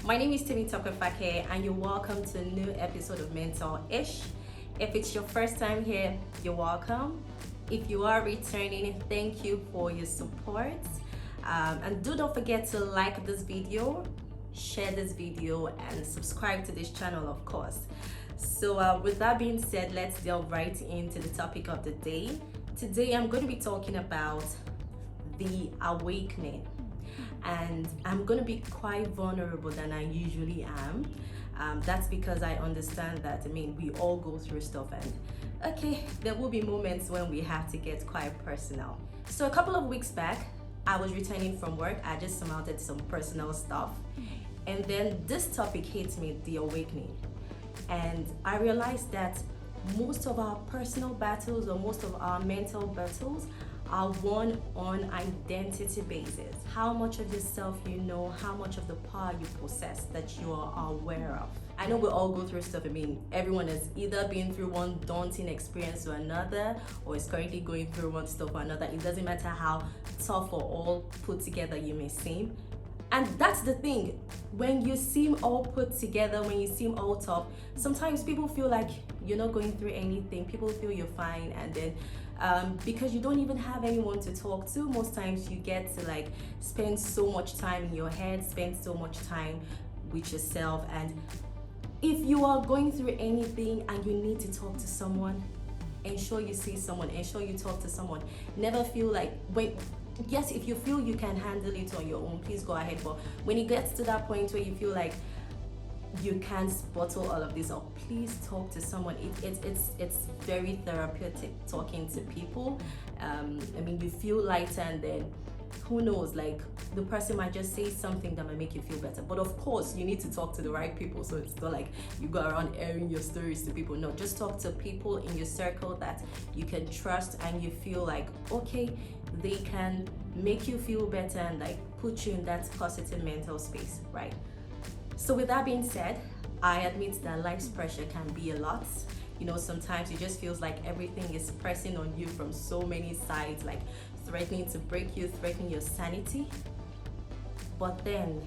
My name is Timmy Tokefake, and you're welcome to a new episode of Mentor-ish. If it's your first time here, you're welcome. If you are returning, thank you for your support. And don't forget to like this video, share this video, and subscribe to this channel, of course. So with that being said, let's delve right into the topic of the day. Today, I'm going to be talking about the awakening. And I'm going to be quite vulnerable than I usually am. That's because I understand that, we all go through stuff, and okay, there will be moments when we have to get quite personal. So a couple of weeks back, I was returning from work. I just surmounted some personal stuff. And then this topic hit me, the awakening. And I realized that most of our personal battles or most of our mental battles are won on identity basis. How much of yourself you know, how much of the power you possess that you are aware of. I know we all go through stuff. Everyone has either been through one daunting experience or another, or is currently going through one stuff or another. It doesn't matter how tough or all put together you may seem. And that's the thing, when you seem all put together, when you seem all tough, sometimes people feel like you're not going through anything. People feel you're fine, and then because you don't even have anyone to talk to, most times you get to spend so much time in your head, spend so much time with yourself. And if you are going through anything and you need to talk to someone, ensure you see someone, ensure you talk to someone. Never feel like yes, if you feel you can handle it on your own, please go ahead. But when it gets to that point where you feel like you can't bottle all of this up, please talk to someone. It's very therapeutic talking to people. You feel lighter, and then who knows, the person might just say something that might make you feel better. But of course, you need to talk to the right people, so it's not like you go around airing your stories to people. No, just talk to people in your circle that you can trust and you feel like, okay, they can make you feel better and put you in that positive mental space, right? So with that being said, I admit that life's pressure can be a lot. Sometimes it just feels like everything is pressing on you from so many sides, threatening to break you, threatening your sanity. But then,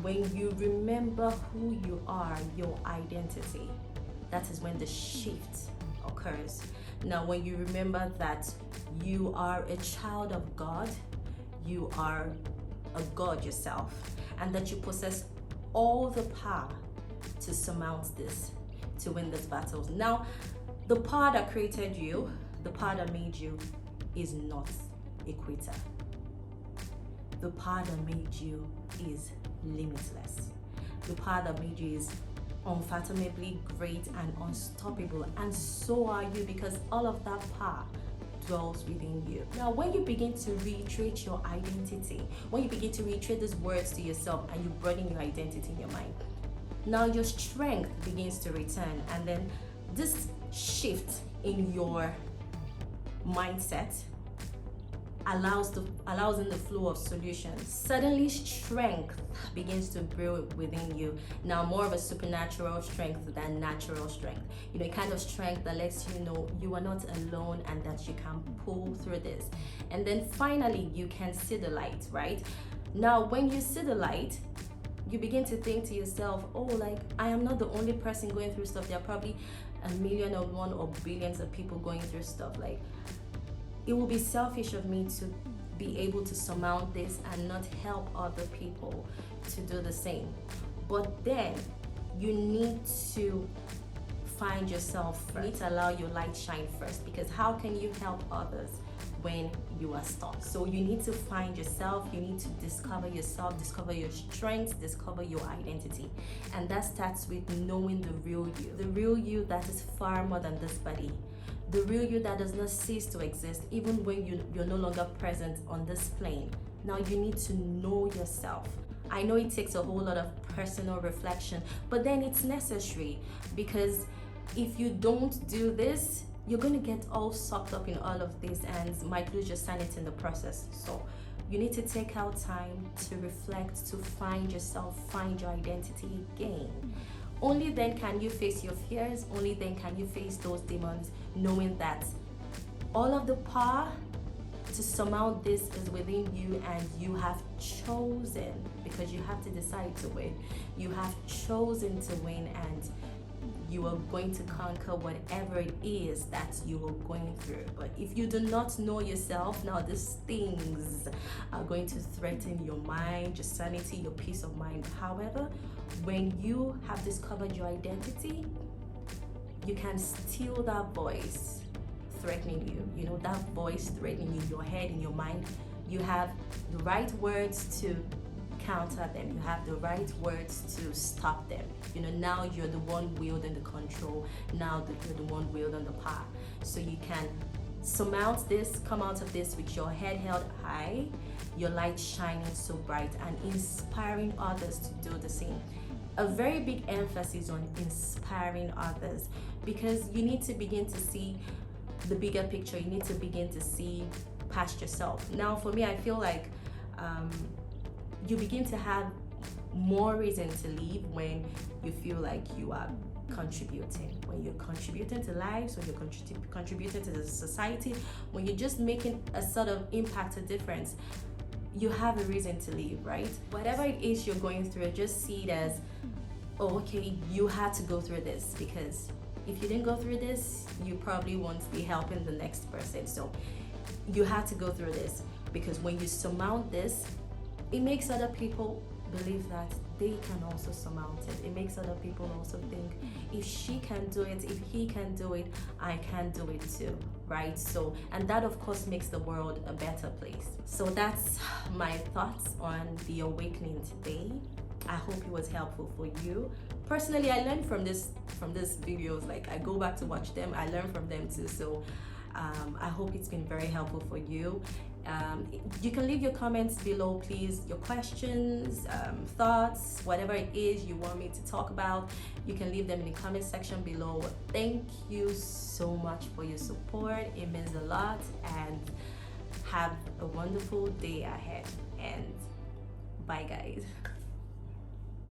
when you remember who you are, your identity, that is when the shift occurs. Now, when you remember that you are a child of God, you are a God yourself, and that you possess all the power to surmount this, to win these battles. Now, the power that created you, the power that made you, is not a quitter. The power that made you is limitless. The power that made you is unfathomably great and unstoppable, and so are you, because all of that power dwells within you. Now, when you begin to reiterate your identity, when you begin to reiterate these words to yourself and you broaden your identity in your mind, now your strength begins to return. And then this shift in your mindset allows in the flow of solutions. Suddenly strength begins to brew within you. Now, more of a supernatural strength than natural strength. A kind of strength that lets you know you are not alone and that you can pull through this. And then finally, you can see the light, right? Now, when you see the light, you begin to think to yourself, I am not the only person going through stuff. There are probably a million or one or billions of people going through stuff. It will be selfish of me to be able to surmount this and not help other people to do the same. But then you need to find yourself first. You need to allow your light shine first, because how can you help others when you are stuck? So you need to find yourself, you need to discover yourself, discover your strengths, discover your identity. And that starts with knowing the real you that is far more than this body. The real you that does not cease to exist even when you're no longer present on this plane. Now you need to know yourself. I know it takes a whole lot of personal reflection, but then it's necessary, because if you don't do this, you're going to get all sucked up in all of this and might lose your sanity in the process. So you need to take out time to reflect, to find yourself, find your identity again. Only then can you face your fears. Only then can you face those demons, knowing that all of the power to surmount this is within you, and you have chosen, because you have to decide to win. You have chosen to win, and you are going to conquer whatever it is that you are going through. But if you do not know yourself, now these things are going to threaten your mind, your sanity, your peace of mind. However, when you have discovered your identity, you can still that voice threatening you, you know, that voice threatening you in your head, in your mind. You have the right words to counter them. You have the right words to stop them. You know, now you're the one wielding the control. Now that you're the one wielding the power. So you can surmount this, come out of this with your head held high, your light shining so bright, and inspiring others to do the same. A very big emphasis on inspiring others, because you need to begin to see the bigger picture. You need to begin to see past yourself. Now, for me, I feel like you begin to have more reason to live when you feel like you are contributing. When you're contributing to lives, when you're contributing to the society, when you're just making a sort of impact, a difference, you have a reason to live, right? Whatever it is you're going through, just see it as, oh, okay, you had to go through this, because if you didn't go through this, you probably won't be helping the next person. So you had to go through this, because when you surmount this, it makes other people believe that they can also surmount it. It makes other people also think, if she can do it, if he can do it, I can do it too, right? So, and that of course makes the world a better place. So that's my thoughts on the awakening today. I hope it was helpful for you. Personally, I learned from these videos. Like, I go back to watch them, I learn from them too. So I hope it's been very helpful for you. You can leave your comments below, please. Your questions, thoughts, whatever it is you want me to talk about, you can leave them in the comment section below. Thank you so much for your support. It means a lot, and have a wonderful day ahead. And bye, guys.